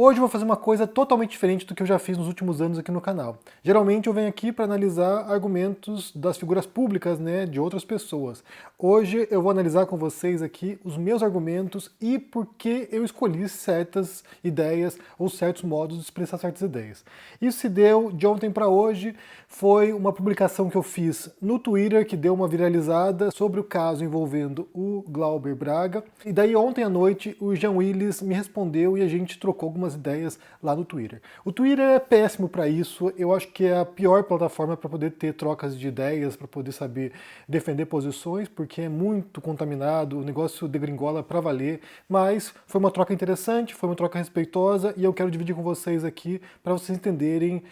Hoje eu vou fazer uma coisa totalmente diferente do que eu já fiz nos últimos anos aqui no canal. Geralmente eu venho aqui para analisar argumentos das figuras públicas, né, de outras pessoas. Hoje eu vou analisar com vocês aqui os meus argumentos e por que eu escolhi certas ideias ou certos modos de expressar certas ideias. Isso se deu de ontem para hoje, foi uma publicação que eu fiz no Twitter que deu uma viralizada sobre o caso envolvendo o Glauber Braga. E daí ontem à noite o Jean Willis me respondeu e a gente trocou algumas ideias lá no Twitter. O Twitter é péssimo para isso, eu acho que é a pior plataforma para poder ter trocas de ideias, para poder saber defender posições, porque é muito contaminado, o negócio degringola para valer, mas foi uma troca interessante, foi uma troca respeitosa e eu quero dividir com vocês aqui para vocês entenderem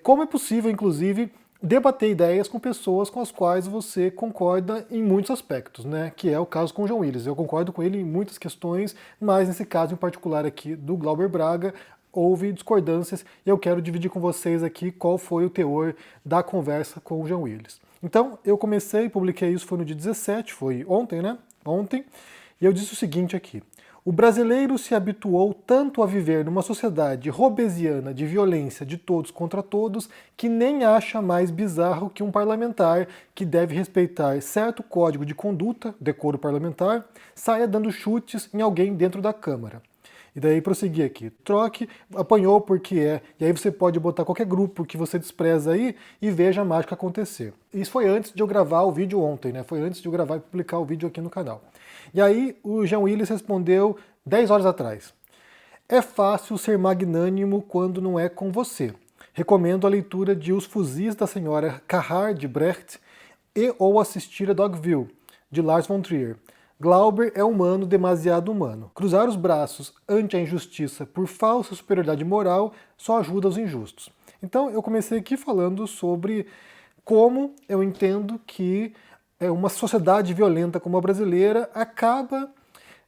como é possível, inclusive, debater ideias com pessoas com as quais você concorda em muitos aspectos, né? Que é o caso com o Jean Willis. Eu concordo com ele em muitas questões, mas nesse caso em particular aqui do Glauber Braga, houve discordâncias e eu quero dividir com vocês aqui qual foi o teor da conversa com o Jean Willis. Então, eu publiquei isso, foi no dia 17, foi ontem, né? Ontem, e eu disse o seguinte aqui. O brasileiro se habituou tanto a viver numa sociedade robesiana de violência de todos contra todos que nem acha mais bizarro que um parlamentar que deve respeitar certo código de conduta, decoro parlamentar, saia dando chutes em alguém dentro da Câmara. E daí prosseguir aqui. Troque, apanhou porque é. E aí você pode botar qualquer grupo que você despreza aí e veja a mágica acontecer. Isso foi antes de eu gravar o vídeo ontem, né? Foi antes de eu gravar e publicar o vídeo aqui no canal. E aí o Jean Willis respondeu 10 horas atrás. É fácil ser magnânimo quando não é com você. Recomendo a leitura de Os Fuzis da Senhora Carrard de Brecht e ou assistir a Dogville, de Lars von Trier. Glauber é humano, demasiado humano. Cruzar os braços ante a injustiça por falsa superioridade moral só ajuda os injustos. Então eu comecei aqui falando sobre como eu entendo que uma sociedade violenta como a brasileira acaba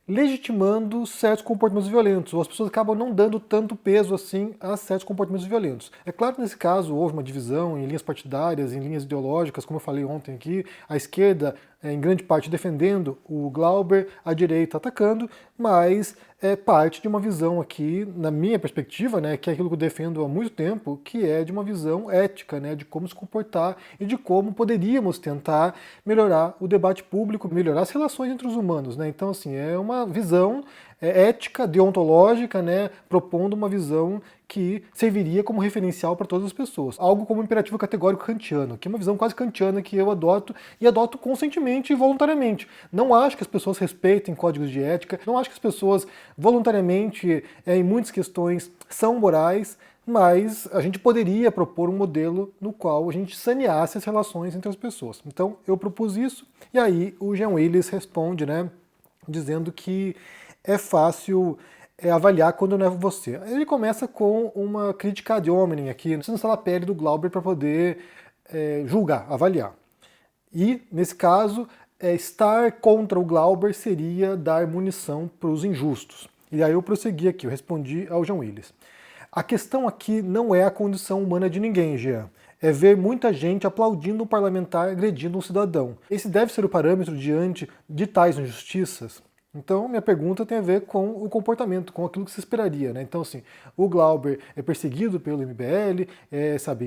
legitimando certos comportamentos violentos, ou as pessoas acabam não dando tanto peso assim a certos comportamentos violentos. É claro que nesse caso houve uma divisão em linhas partidárias, em linhas ideológicas, como eu falei ontem aqui, a esquerda em grande parte defendendo o Glauber, a direita atacando, mas é parte de uma visão aqui, na minha perspectiva, né, que é aquilo que eu defendo há muito tempo, que é de uma visão ética, né, de como se comportar e de como poderíamos tentar melhorar o debate público, melhorar as relações entre os humanos, né? Então, assim, é uma visão ética, deontológica, né, propondo uma visão que serviria como referencial para todas as pessoas. Algo como um imperativo categórico kantiano, que é uma visão quase kantiana que eu adoto e adoto conscientemente e voluntariamente. Não acho que as pessoas respeitem códigos de ética, não acho que as pessoas voluntariamente, em muitas questões, são morais, mas a gente poderia propor um modelo no qual a gente saneasse as relações entre as pessoas. Então eu propus isso, e aí o Jean Willis responde, né, dizendo que é fácil avaliar quando não é você. Ele começa com uma crítica ad hominem aqui, não precisa estar na pele do Glauber para poder julgar, avaliar. E, nesse caso, estar contra o Glauber seria dar munição para os injustos. E aí eu prossegui aqui, eu respondi ao Jean Willis. A questão aqui não é a condição humana de ninguém, Jean. É ver muita gente aplaudindo um parlamentar agredindo um cidadão. Esse deve ser o parâmetro diante de tais injustiças? Então, minha pergunta tem a ver com o comportamento, com aquilo que se esperaria, né? Então, assim, o Glauber é perseguido pelo MBL,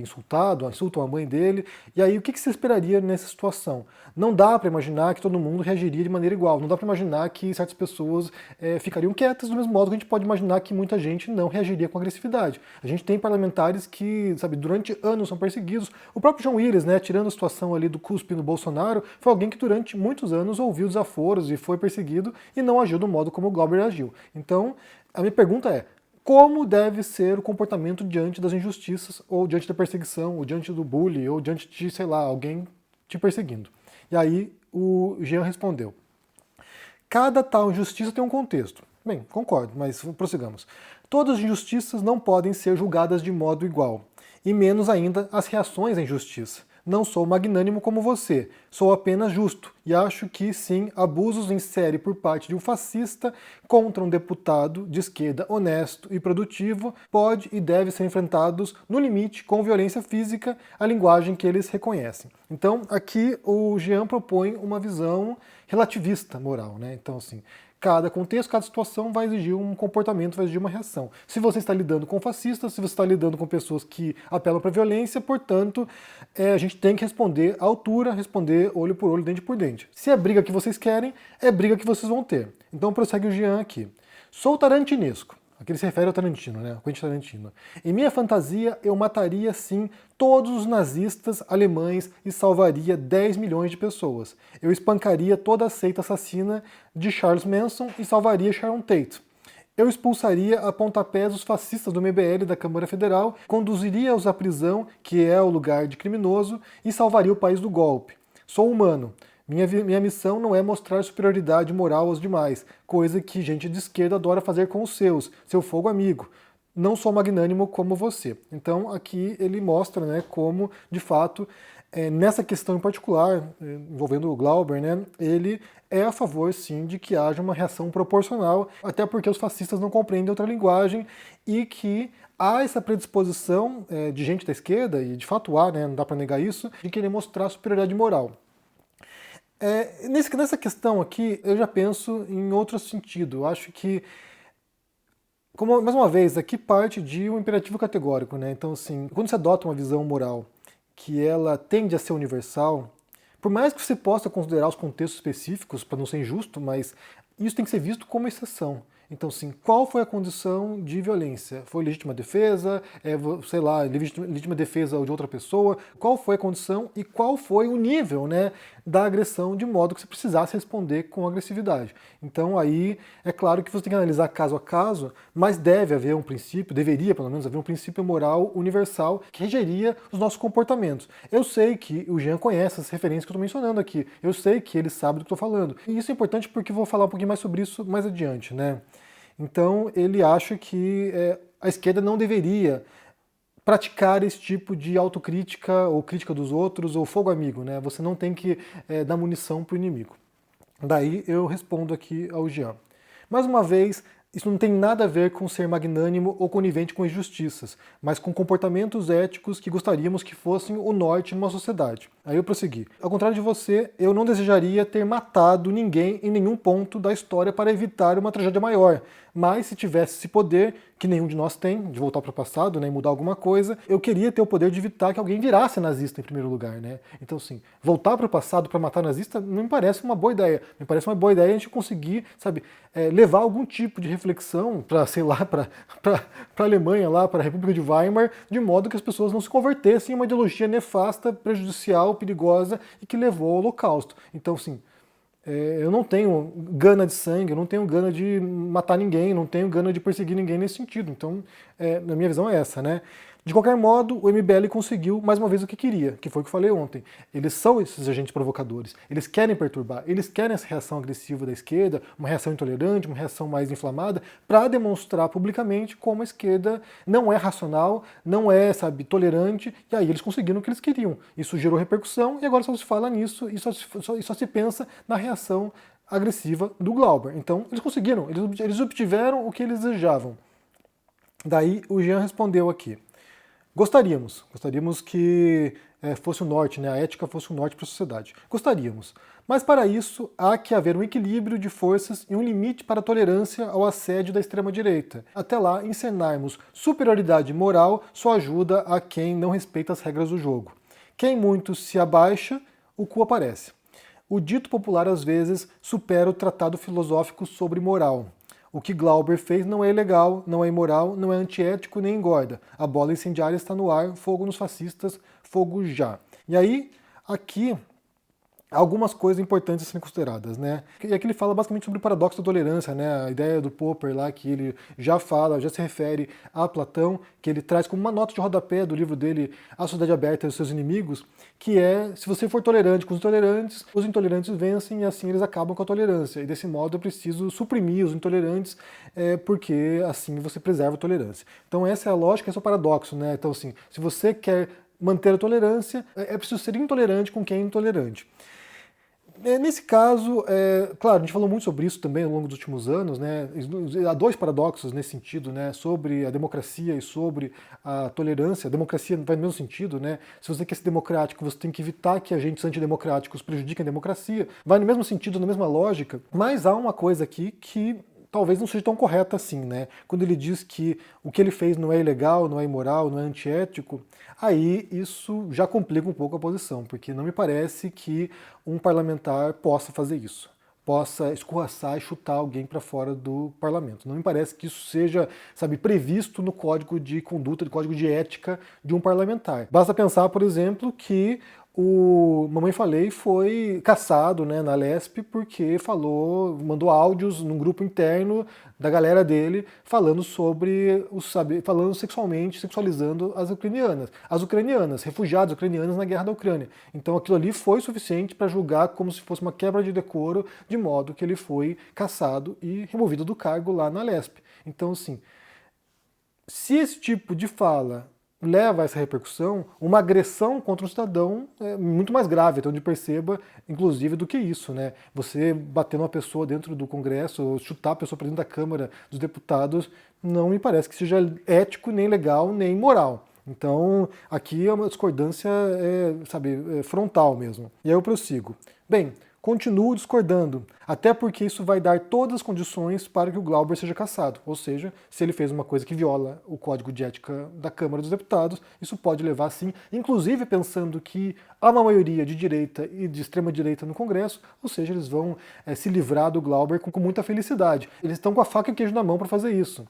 insultado, insultam a mãe dele, e aí o que se esperaria nessa situação? Não dá para imaginar que todo mundo reagiria de maneira igual, não dá para imaginar que certas pessoas ficariam quietas, do mesmo modo que a gente pode imaginar que muita gente não reagiria com agressividade. A gente tem parlamentares que, sabe, durante anos são perseguidos. O próprio Jean Willis, né, tirando a situação ali do cuspe no Bolsonaro, foi alguém que durante muitos anos ouviu desaforos e foi perseguido, e não agiu do modo como o Glauber agiu. Então, a minha pergunta é, como deve ser o comportamento diante das injustiças, ou diante da perseguição, ou diante do bullying, ou diante de, sei lá, alguém te perseguindo? E aí o Jean respondeu, cada tal injustiça tem um contexto. Bem, concordo, mas prossigamos. Todas as injustiças não podem ser julgadas de modo igual, e menos ainda as reações à injustiça. Não sou magnânimo como você, sou apenas justo, e acho que sim, abusos em série por parte de um fascista contra um deputado de esquerda honesto e produtivo pode e deve ser enfrentados no limite com violência física, a linguagem que eles reconhecem. Então aqui o Jean propõe uma visão relativista moral, né? Então assim, Cada contexto, cada situação vai exigir um comportamento, vai exigir uma reação. Se você está lidando com fascistas, se você está lidando com pessoas que apelam para a violência, portanto, a gente tem que responder à altura, responder olho por olho, dente por dente. Se é briga que vocês querem, é briga que vocês vão ter. Então prossegue o Jean aqui. Sou tarantinesco. Aqui ele se refere ao Tarantino, né? Quentin Tarantino. Em minha fantasia, eu mataria, sim, todos os nazistas alemães e salvaria 10 milhões de pessoas. Eu espancaria toda a seita assassina de Charles Manson e salvaria Sharon Tate. Eu expulsaria a pontapés os fascistas do MBL da Câmara Federal, conduziria-os à prisão, que é o lugar de criminoso, e salvaria o país do golpe. Sou humano. Minha missão não é mostrar superioridade moral aos demais, coisa que gente de esquerda adora fazer com os seus, seu fogo amigo. Não sou magnânimo como você. Então aqui ele mostra, né, como, de fato, nessa questão em particular, envolvendo o Glauber, né, ele é a favor, sim, de que haja uma reação proporcional, até porque os fascistas não compreendem outra linguagem e que há essa predisposição de gente da esquerda, e de fato há, né, não dá para negar isso, de querer mostrar superioridade moral. Nessa questão aqui, eu já penso em outro sentido. Eu acho que, mais uma vez, aqui parte de um imperativo categórico, né? Então, assim, quando você adota uma visão moral que ela tende a ser universal, por mais que você possa considerar os contextos específicos, para não ser injusto, mas isso tem que ser visto como exceção. Então, sim, qual foi a condição de violência? Foi legítima defesa? Sei lá, legítima defesa de outra pessoa? Qual foi a condição e qual foi o nível, né, da agressão, de modo que você precisasse responder com agressividade? Então, aí, é claro que você tem que analisar caso a caso, mas deve haver um princípio, deveria pelo menos haver um princípio moral universal que regeria os nossos comportamentos. Eu sei que o Jean conhece as referências que eu estou mencionando aqui. Eu sei que ele sabe do que eu estou falando. E isso é importante porque eu vou falar um pouquinho mais sobre isso mais adiante, né? Então ele acha que a esquerda não deveria praticar esse tipo de autocrítica ou crítica dos outros ou fogo amigo, né? Você não tem que dar munição para o inimigo. Daí eu respondo aqui ao Jean. Mais uma vez, isso não tem nada a ver com ser magnânimo ou conivente com injustiças, mas com comportamentos éticos que gostaríamos que fossem o norte numa sociedade. Aí eu prossegui. Ao contrário de você, eu não desejaria ter matado ninguém em nenhum ponto da história para evitar uma tragédia maior. Mas se tivesse esse poder, que nenhum de nós tem, de voltar para o passado, né, e mudar alguma coisa, eu queria ter o poder de evitar que alguém virasse nazista em primeiro lugar, né? Então, sim, voltar para o passado para matar nazista não me parece uma boa ideia. Me parece uma boa ideia a gente conseguir, sabe, levar algum tipo de reflexão para, sei lá, para a Alemanha, lá, para a República de Weimar, de modo que as pessoas não se convertessem em uma ideologia nefasta, prejudicial, perigosa e que levou ao Holocausto. Então, sim, eu não tenho gana de sangue, eu não tenho gana de matar ninguém, não tenho gana de perseguir ninguém nesse sentido. Então, na minha visão é essa, né? De qualquer modo, o MBL conseguiu mais uma vez o que queria, que foi o que eu falei ontem. Eles são esses agentes provocadores, eles querem perturbar, eles querem essa reação agressiva da esquerda, uma reação intolerante, uma reação mais inflamada, para demonstrar publicamente como a esquerda não é racional, não é, sabe, tolerante, e aí eles conseguiram o que eles queriam. Isso gerou repercussão e agora só se fala nisso e só se pensa na reação agressiva do Glauber. Então, eles conseguiram, eles obtiveram o que eles desejavam. Daí o Jean respondeu aqui. Gostaríamos que fosse o norte, né, a ética fosse o norte para a sociedade. Gostaríamos. Mas para isso há que haver um equilíbrio de forças e um limite para a tolerância ao assédio da extrema-direita. Até lá, encenarmos superioridade moral só ajuda a quem não respeita as regras do jogo. Quem muito se abaixa, o cu aparece. O dito popular às vezes supera o tratado filosófico sobre moral. O que Glauber fez não é ilegal, não é imoral, não é antiético nem engorda. A bola incendiária está no ar, fogo nos fascistas, fogo já. E aí, aqui, algumas coisas importantes a serem consideradas, né? E aqui ele fala basicamente sobre o paradoxo da tolerância, né? A ideia do Popper lá, que ele já fala, já se refere a Platão, que ele traz como uma nota de rodapé do livro dele, A Sociedade Aberta e os Seus Inimigos, que é, se você for tolerante com os intolerantes vencem e assim eles acabam com a tolerância. E desse modo é preciso suprimir os intolerantes, porque assim você preserva a tolerância. Então essa é a lógica, esse é o paradoxo, né? Então assim, se você quer manter a tolerância, é preciso ser intolerante com quem é intolerante. Nesse caso, claro, a gente falou muito sobre isso também ao longo dos últimos anos, né? Há dois paradoxos nesse sentido, né? Sobre a democracia e sobre a tolerância. A democracia vai no mesmo sentido, né? Se você quer ser democrático, você tem que evitar que agentes antidemocráticos prejudiquem a democracia. Vai no mesmo sentido, na mesma lógica, mas há uma coisa aqui que talvez não seja tão correta assim, né? Quando ele diz que o que ele fez não é ilegal, não é imoral, não é antiético, aí isso já complica um pouco a posição, porque não me parece que um parlamentar possa fazer isso, possa escorraçar e chutar alguém para fora do parlamento. Não me parece que isso seja, sabe, previsto no código de conduta, no código de ética de um parlamentar. Basta pensar, por exemplo, que o Mamãe Falei foi caçado, né, na Lesp porque mandou áudios num grupo interno da galera dele falando sobre falando sexualmente, sexualizando as ucranianas, refugiados ucranianos na guerra da Ucrânia. Então aquilo ali foi suficiente para julgar como se fosse uma quebra de decoro, de modo que ele foi caçado e removido do cargo lá na Lesp. Então, assim, se esse tipo de fala leva a essa repercussão, uma agressão contra um cidadão é muito mais grave, até onde perceba, inclusive, do que isso, né? Você bater numa pessoa dentro do Congresso, ou chutar a pessoa para dentro da Câmara dos Deputados, não me parece que seja ético, nem legal, nem moral. Então, aqui é uma discordância, frontal mesmo. E aí eu prossigo. Bem, continuo discordando, até porque isso vai dar todas as condições para que o Glauber seja cassado. Ou seja, se ele fez uma coisa que viola o Código de Ética da Câmara dos Deputados, isso pode levar, sim, inclusive pensando que há uma maioria de direita e de extrema-direita no Congresso, ou seja, eles vão se livrar do Glauber com muita felicidade. Eles estão com a faca e o queijo na mão para fazer isso.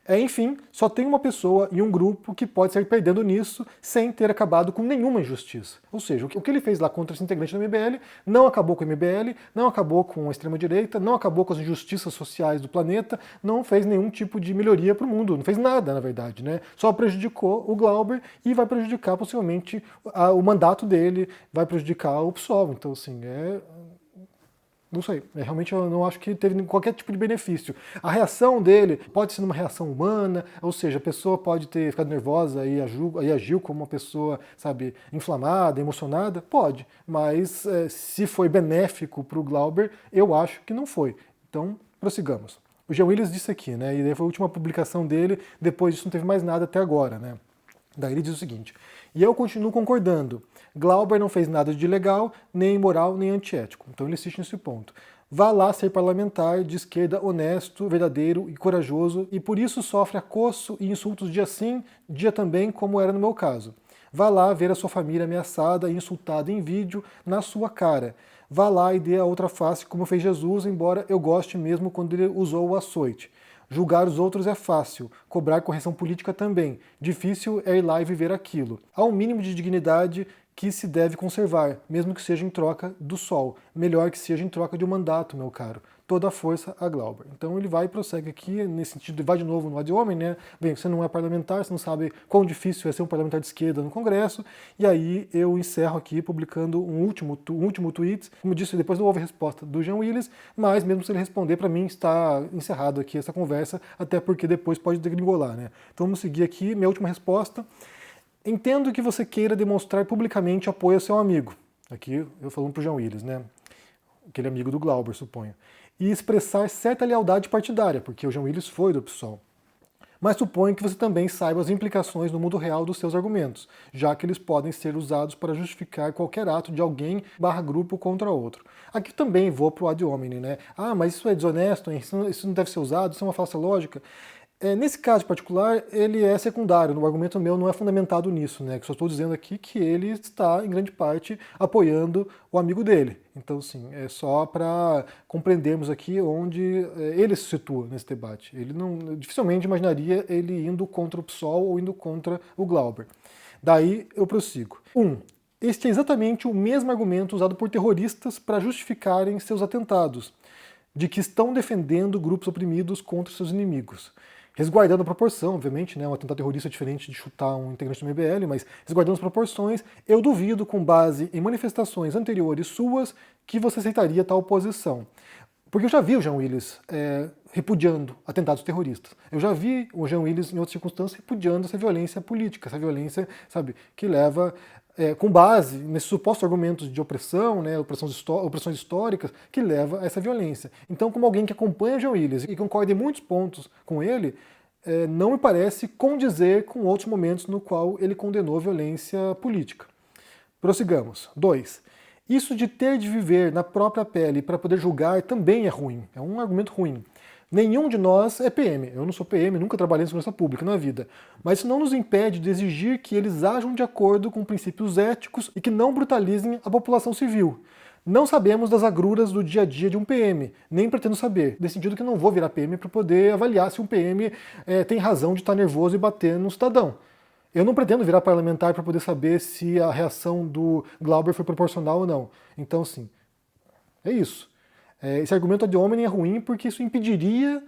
Enfim, só tem uma pessoa e um grupo que pode sair perdendo nisso sem ter acabado com nenhuma injustiça. Ou seja, o que ele fez lá contra esse integrante do MBL não acabou com o MBL, não acabou com a extrema-direita, não acabou com as injustiças sociais do planeta, não fez nenhum tipo de melhoria para o mundo, não fez nada, na verdade, né? Só prejudicou o Glauber e vai prejudicar possivelmente o mandato dele, vai prejudicar o PSOL. Então, assim, não sei, realmente eu não acho que teve qualquer tipo de benefício. A reação dele pode ser uma reação humana, ou seja, a pessoa pode ter ficado nervosa e agiu como uma pessoa, sabe, inflamada, emocionada, pode, mas se foi benéfico para o Glauber, eu acho que não foi. Então, prossigamos. O Jean Willis disse aqui, né, e foi a última publicação dele, depois disso não teve mais nada até agora, né. Daí ele diz o seguinte: e eu continuo concordando. Glauber não fez nada de ilegal, nem imoral, nem antiético. Então ele insiste nesse ponto. Vá lá ser parlamentar de esquerda honesto, verdadeiro e corajoso, e por isso sofre acosso e insultos dia sim, dia também, como era no meu caso. Vá lá ver a sua família ameaçada e insultada em vídeo na sua cara. Vá lá e dê a outra face como fez Jesus, embora eu goste mesmo quando ele usou o açoite. Julgar os outros é fácil, cobrar correção política também. Difícil é ir lá e viver aquilo. Há um mínimo de dignidade que se deve conservar, mesmo que seja em troca do sol. Melhor que seja em troca de um mandato, meu caro. Toda a força a Glauber. Então ele vai e prossegue aqui, nesse sentido, e vai de novo no ad hominem, né? Bem, você não é parlamentar, você não sabe quão difícil é ser um parlamentar de esquerda no Congresso, e aí eu encerro aqui publicando um último tweet. Como eu disse, depois não houve resposta do Jean Willis, mas mesmo se ele responder, para mim está encerrado aqui essa conversa, até porque depois pode degringolar, né? Então vamos seguir aqui, minha última resposta. Entendo que você queira demonstrar publicamente apoio ao seu amigo. Aqui eu falando para o Jean Willis, né? Aquele amigo do Glauber, suponho. E expressar certa lealdade partidária, porque o Jean Willis foi do PSOL. Mas suponho que você também saiba as implicações no mundo real dos seus argumentos, já que eles podem ser usados para justificar qualquer ato de alguém / grupo contra outro. Aqui também vou para o ad hominem, né? Ah, mas isso é desonesto, isso não deve ser usado, isso é uma falsa lógica. Nesse caso particular, ele é secundário, o argumento meu não é fundamentado nisso, né? Só estou dizendo aqui que ele está, em grande parte, apoiando o amigo dele. Então, sim, é só para compreendermos aqui onde ele se situa nesse debate. Ele dificilmente imaginaria ele indo contra o PSOL ou indo contra o Glauber. Daí eu prossigo. Este é exatamente o mesmo argumento usado por terroristas para justificarem seus atentados, de que estão defendendo grupos oprimidos contra seus inimigos. Resguardando a proporção, obviamente, né? Um atentado terrorista é diferente de chutar um integrante do MBL, mas resguardando as proporções, eu duvido, com base em manifestações anteriores suas, que você aceitaria tal posição. Porque eu já vi o Jean Willis repudiando atentados terroristas. Eu já vi o Jean Willis, em outras circunstâncias, repudiando essa violência política, essa violência, sabe, que leva, com base nesses supostos argumentos de opressão, né, opressões históricas, que leva a essa violência. Então, como alguém que acompanha o Jean Willis e concorda em muitos pontos com ele, não me parece condizer com outros momentos no qual ele condenou a violência política. Prossigamos. 2. Isso de ter de viver na própria pele para poder julgar também é ruim. É um argumento ruim. Nenhum de nós é PM. Eu não sou PM, nunca trabalhei em segurança pública na vida. Mas isso não nos impede de exigir que eles ajam de acordo com princípios éticos e que não brutalizem a população civil. Não sabemos das agruras do dia a dia de um PM, nem pretendo saber. Nesse sentido que eu não vou virar PM para poder avaliar se um PM tem razão de estar nervoso e bater no cidadão. Eu não pretendo virar parlamentar para poder saber se a reação do Glauber foi proporcional ou não. Então, sim, é isso. Esse argumento ad hominem é ruim porque isso impediria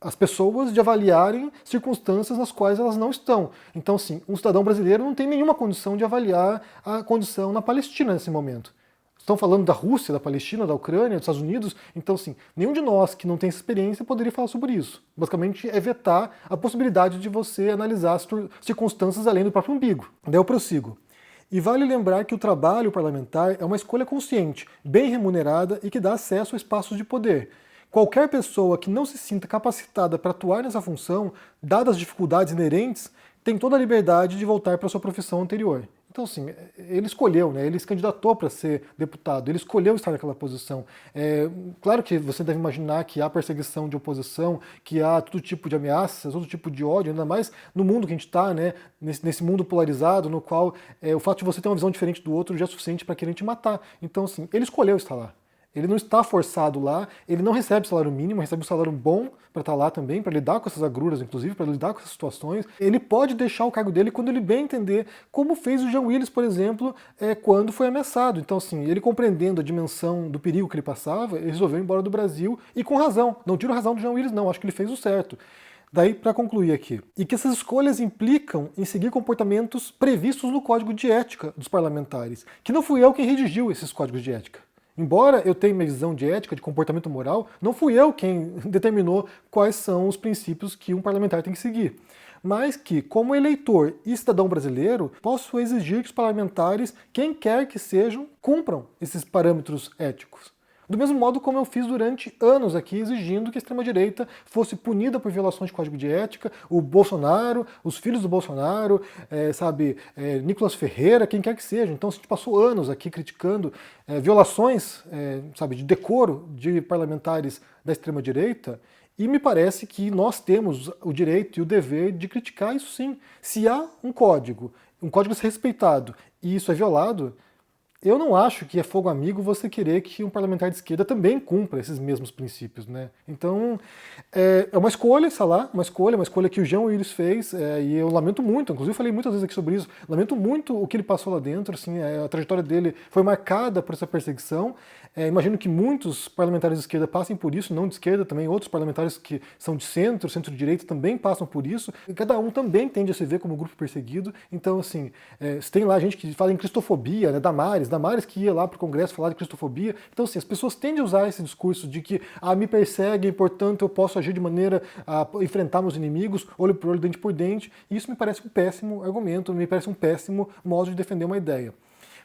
as pessoas de avaliarem circunstâncias nas quais elas não estão. Então, sim, um cidadão brasileiro não tem nenhuma condição de avaliar a condição na Palestina nesse momento. Estão falando da Rússia, da Palestina, da Ucrânia, dos Estados Unidos, então sim, nenhum de nós que não tem essa experiência poderia falar sobre isso. Basicamente é vetar a possibilidade de você analisar as circunstâncias além do próprio umbigo. Daí eu prossigo. E vale lembrar que o trabalho parlamentar é uma escolha consciente, bem remunerada e que dá acesso a espaços de poder. Qualquer pessoa que não se sinta capacitada para atuar nessa função, dadas as dificuldades inerentes, tem toda a liberdade de voltar para sua profissão anterior. Então, assim, ele escolheu, né? Ele se candidatou para ser deputado, ele escolheu estar naquela posição. Claro que você deve imaginar que há perseguição de oposição, que há todo tipo de ameaças, todo tipo de ódio, ainda mais no mundo que a gente está, né? Nesse mundo polarizado, no qual o fato de você ter uma visão diferente do outro já é suficiente para querer te matar. Então, assim, ele escolheu estar lá. Ele não está forçado lá, ele não recebe salário mínimo, recebe um salário bom para estar lá também, para lidar com essas agruras, inclusive, para lidar com essas situações. Ele pode deixar o cargo dele quando ele bem entender, como fez o Jean Willis, por exemplo, quando foi ameaçado. Então, assim, ele compreendendo a dimensão do perigo que ele passava, ele resolveu ir embora do Brasil, e com razão. Não tiro a razão do Jean Willis, não, acho que ele fez o certo. Daí, para concluir aqui, e que essas escolhas implicam em seguir comportamentos previstos no Código de Ética dos parlamentares, que não fui eu quem redigiu esses códigos de ética. Embora eu tenha minha visão de ética, de comportamento moral, não fui eu quem determinou quais são os princípios que um parlamentar tem que seguir. Mas que, como eleitor e cidadão brasileiro, posso exigir que os parlamentares, quem quer que sejam, cumpram esses parâmetros éticos. Do mesmo modo como eu fiz durante anos aqui, exigindo que a extrema-direita fosse punida por violações de código de ética, o Bolsonaro, os filhos do Bolsonaro, Nicolas Ferreira, quem quer que seja. Então a gente passou anos aqui criticando violações de decoro de parlamentares da extrema-direita, e me parece que nós temos o direito e o dever de criticar isso sim. Se há um código a ser respeitado, e isso é violado, eu não acho que é fogo amigo você querer que um parlamentar de esquerda também cumpra esses mesmos princípios, né? Então, é uma escolha, sei lá, uma escolha que o Jean Willis fez, e eu lamento muito, inclusive falei muitas vezes aqui sobre isso, lamento muito o que ele passou lá dentro, assim, a trajetória dele foi marcada por essa perseguição. Imagino que muitos parlamentares de esquerda passem por isso, não de esquerda também, outros parlamentares que são de centro, centro-direita também passam por isso, e cada um também tende a se ver como grupo perseguido. Então, assim, se tem lá gente que fala em cristofobia, né, Damares que ia lá para o Congresso falar de cristofobia. Então, assim, as pessoas tendem a usar esse discurso de que me perseguem, portanto eu posso agir de maneira a enfrentar meus inimigos, olho por olho, dente por dente, e isso me parece um péssimo argumento, me parece um péssimo modo de defender uma ideia.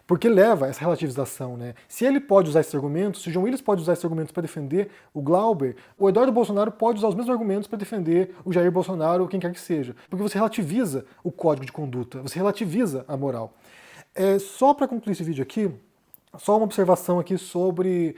Porque leva essa relativização, né? Se ele pode usar esses argumentos, se o Jean Willis pode usar esses argumentos para defender o Glauber, o Eduardo Bolsonaro pode usar os mesmos argumentos para defender o Jair Bolsonaro ou quem quer que seja. Porque você relativiza o código de conduta, você relativiza a moral. Só para concluir esse vídeo aqui, só uma observação aqui sobre,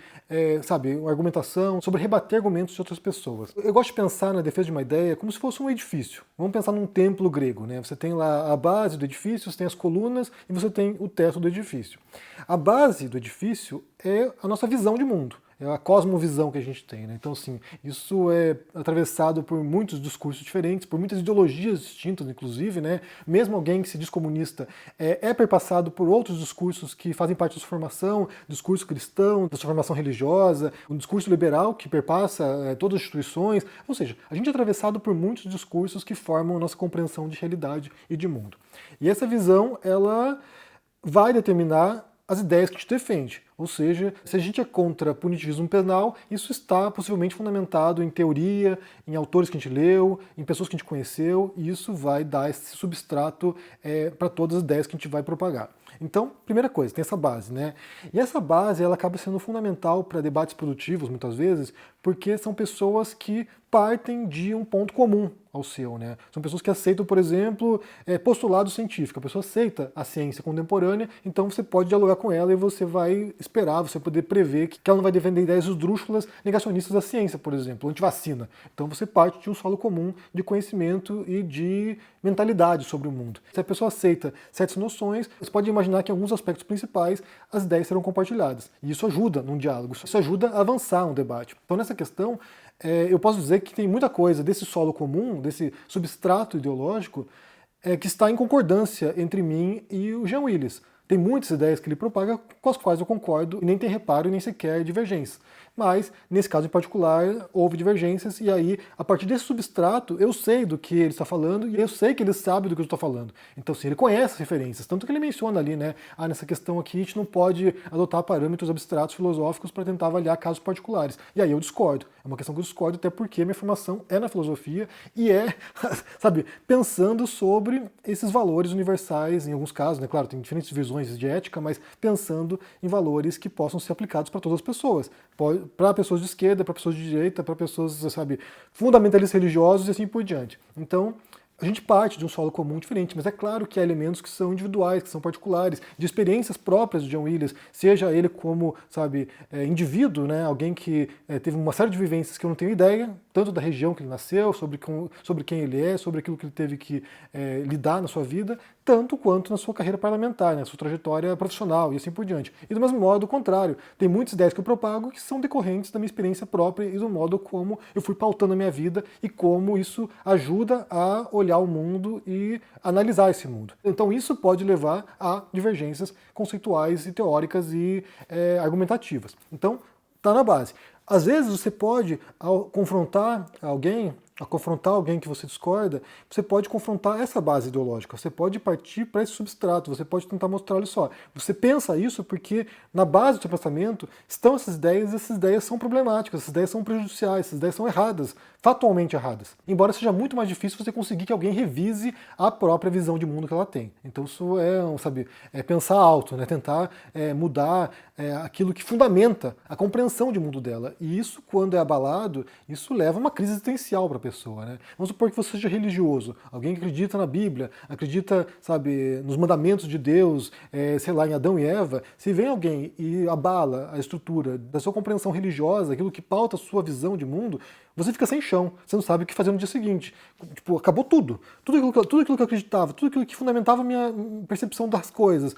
argumentação, sobre rebater argumentos de outras pessoas. Eu gosto de pensar na defesa de uma ideia como se fosse um edifício. Vamos pensar num templo grego, né? Você tem lá a base do edifício, você tem as colunas e você tem o teto do edifício. A base do edifício é a nossa visão de mundo. É a cosmovisão que a gente tem, né? Então, assim, isso é atravessado por muitos discursos diferentes, por muitas ideologias distintas, inclusive, né? Mesmo alguém que se diz comunista é perpassado por outros discursos que fazem parte da sua formação, discurso cristão, da sua formação religiosa, um discurso liberal que perpassa todas as instituições. Ou seja, a gente é atravessado por muitos discursos que formam a nossa compreensão de realidade e de mundo. E essa visão, ela vai determinar as ideias que a gente defende. Ou seja, se a gente é contra punitivismo penal, isso está possivelmente fundamentado em teoria, em autores que a gente leu, em pessoas que a gente conheceu, e isso vai dar esse substrato para todas as ideias que a gente vai propagar. Então, primeira coisa, tem essa base, né? E essa base, ela acaba sendo fundamental para debates produtivos, muitas vezes, porque são pessoas que partem de um ponto comum ao seu, né? São pessoas que aceitam, por exemplo, postulado científico. A pessoa aceita a ciência contemporânea, então você pode dialogar com ela e você vai esperar, você vai poder prever que ela não vai defender ideias esdrúxulas negacionistas da ciência, por exemplo, antivacina. Então você parte de um solo comum de conhecimento e de mentalidade sobre o mundo. Se a pessoa aceita certas noções, você pode imaginar que em alguns aspectos principais as ideias serão compartilhadas. E isso ajuda num diálogo, isso ajuda a avançar um debate. Então nessa questão, eu posso dizer que tem muita coisa desse solo comum, desse substrato ideológico, que está em concordância entre mim e o Jean Willis. Tem muitas ideias que ele propaga com as quais eu concordo e nem tem reparo e nem sequer divergências. Mas, nesse caso em particular, houve divergências e aí, a partir desse substrato, eu sei do que ele está falando e eu sei que ele sabe do que eu estou falando. Então, sim, ele conhece as referências. Tanto que ele menciona ali, né, nessa questão aqui a gente não pode adotar parâmetros abstratos filosóficos para tentar avaliar casos particulares. E aí eu discordo. É uma questão que eu discordo até porque minha formação é na filosofia e sabe, pensando sobre esses valores universais, em alguns casos, né, claro, tem diferentes visões de ética, mas pensando em valores que possam ser aplicados para todas as pessoas. Para pessoas de esquerda, para pessoas de direita, para pessoas, sabe, fundamentalistas religiosos e assim por diante. Então, a gente parte de um solo comum diferente, mas é claro que há elementos que são individuais, que são particulares, de experiências próprias de John Williams, seja ele como, sabe, indivíduo, né, alguém que teve uma série de vivências que eu não tenho ideia, tanto da região que ele nasceu, sobre quem ele é, sobre aquilo que ele teve que lidar na sua vida, tanto quanto na sua carreira parlamentar, na sua trajetória profissional e assim por diante. E do mesmo modo, o contrário, tem muitas ideias que eu propago que são decorrentes da minha experiência própria e do modo como eu fui pautando a minha vida e como isso ajuda a olhar o mundo e analisar esse mundo. Então isso pode levar a divergências conceituais e teóricas e argumentativas. Então, está na base. Às vezes você pode, ao confrontar alguém que você discorda, você pode confrontar essa base ideológica, você pode partir para esse substrato, você pode tentar mostrar, olha só, você pensa isso porque na base do seu pensamento estão essas ideias são problemáticas, essas ideias são prejudiciais, essas ideias são erradas, fatalmente erradas. Embora seja muito mais difícil você conseguir que alguém revise a própria visão de mundo que ela tem. Então isso é pensar alto, né? Tentar mudar aquilo que fundamenta a compreensão de mundo dela. E isso, quando é abalado, isso leva a uma crise existencial para a pessoa, né? Vamos supor que você seja religioso, alguém que acredita na Bíblia, acredita, sabe, nos mandamentos de Deus, sei lá, em Adão e Eva. Se vem alguém e abala a estrutura da sua compreensão religiosa, aquilo que pauta a sua visão de mundo, você fica sem chão, você não sabe o que fazer no dia seguinte. Tipo, acabou tudo. Tudo aquilo que eu acreditava, tudo aquilo que fundamentava a minha percepção das coisas,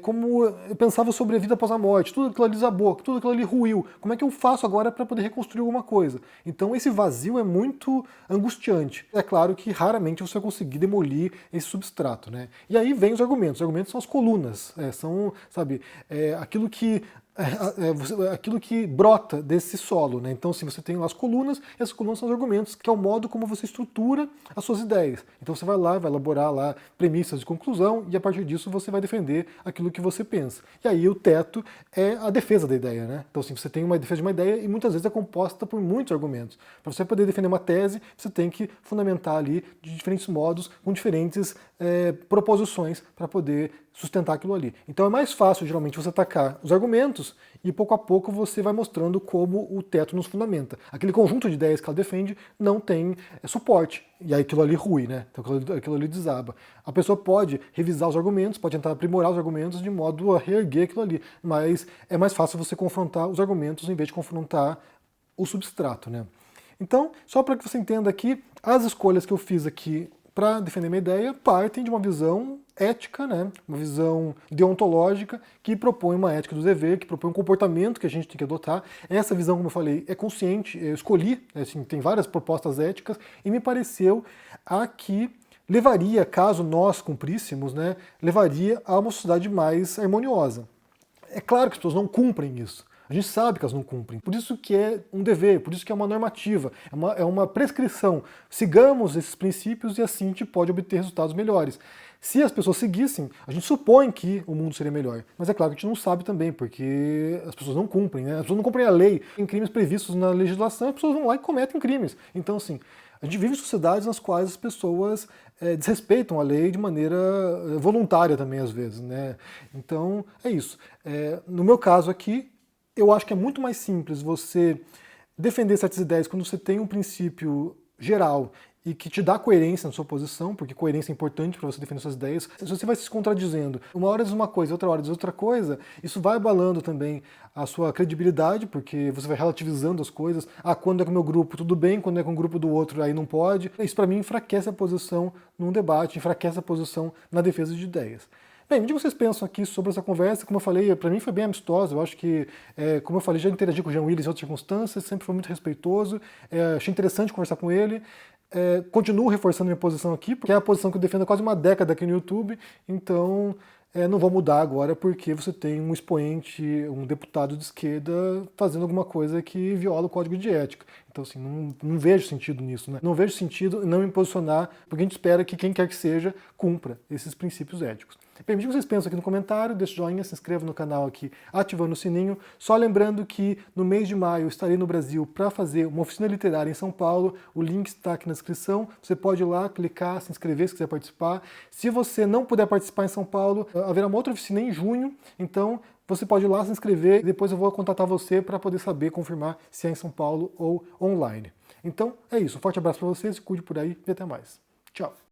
como eu pensava sobre a vida após a morte, tudo aquilo ali desabou, tudo aquilo ali ruiu. Como é que eu faço agora para poder reconstruir alguma coisa? Então esse vazio é muito angustiante. É claro que raramente você vai conseguir demolir esse substrato, né? E aí vem os argumentos. Os argumentos são as colunas, são, sabe, aquilo que brota desse solo, né? Então, se você tem lá as colunas, essas colunas são os argumentos, que é o modo como você estrutura as suas ideias. Então você vai lá, vai elaborar lá premissas de conclusão e a partir disso você vai defender aquilo que você pensa. E aí o teto é a defesa da ideia, né? Então, assim, você tem uma defesa de uma ideia e muitas vezes é composta por muitos argumentos. Para você poder defender uma tese, você tem que fundamentar ali de diferentes modos, com diferentes proposições para poder sustentar aquilo ali. Então é mais fácil, geralmente, você atacar os argumentos e pouco a pouco você vai mostrando como o teto nos fundamenta. Aquele conjunto de ideias que ela defende não tem suporte, e aí aquilo ali rui, né? Então aquilo ali desaba. A pessoa pode revisar os argumentos, pode tentar aprimorar os argumentos de modo a reerguer aquilo ali, mas é mais fácil você confrontar os argumentos em vez de confrontar o substrato, né? Então, só para que você entenda aqui, as escolhas que eu fiz aqui para defender minha ideia partem de uma visão ética, né? Uma visão deontológica que propõe uma ética do dever, que propõe um comportamento que a gente tem que adotar. Essa visão, como eu falei, é consciente, eu escolhi, assim, tem várias propostas éticas, e me pareceu a que levaria, caso nós cumpríssemos, né, levaria a uma sociedade mais harmoniosa. É claro que as pessoas não cumprem isso. A gente sabe que elas não cumprem. Por isso que é um dever, por isso que é uma normativa, é uma prescrição. Sigamos esses princípios e assim a gente pode obter resultados melhores. Se as pessoas seguissem, a gente supõe que o mundo seria melhor. Mas é claro que a gente não sabe também, porque as pessoas não cumprem, né? As pessoas não cumprem a lei. Tem crimes previstos na legislação, as pessoas vão lá e cometem crimes. Então, assim, a gente vive em sociedades nas quais as pessoas desrespeitam a lei de maneira voluntária também, às vezes, né? Então, é isso. No meu caso aqui, eu acho que é muito mais simples você defender certas ideias quando você tem um princípio geral e que te dá coerência na sua posição, porque coerência é importante para você defender suas ideias. Se você vai se contradizendo, uma hora diz uma coisa, outra hora diz outra coisa, isso vai abalando também a sua credibilidade, porque você vai relativizando as coisas. Ah, quando é com o meu grupo, tudo bem, quando é com o grupo do outro, aí não pode. Isso para mim enfraquece a posição num debate, enfraquece a posição na defesa de ideias. Bem, me diga o que vocês pensam aqui sobre essa conversa. Como eu falei, para mim foi bem amistosa. Eu acho que, como eu falei, já interagi com o Jean Willis em outras circunstâncias, sempre foi muito respeitoso. Achei interessante conversar com ele. Continuo reforçando minha posição aqui, porque é a posição que eu defendo há quase uma década aqui no YouTube. Então, não vou mudar agora porque você tem um expoente, um deputado de esquerda fazendo alguma coisa que viola o código de ética. Então, assim, não vejo sentido nisso, né? Não vejo sentido em não me posicionar, porque a gente espera que quem quer que seja cumpra esses princípios éticos. Bem, me diga o que vocês pensam aqui no comentário, deixa o joinha, se inscreva no canal aqui, ativando o sininho. Só lembrando que no mês de maio eu estarei no Brasil para fazer uma oficina literária em São Paulo, o link está aqui na descrição, você pode ir lá, clicar, se inscrever se quiser participar. Se você não puder participar em São Paulo, haverá uma outra oficina em junho, então você pode ir lá se inscrever e depois eu vou contatar você para poder saber, confirmar se é em São Paulo ou online. Então é isso, um forte abraço para vocês, se cuide por aí e até mais. Tchau!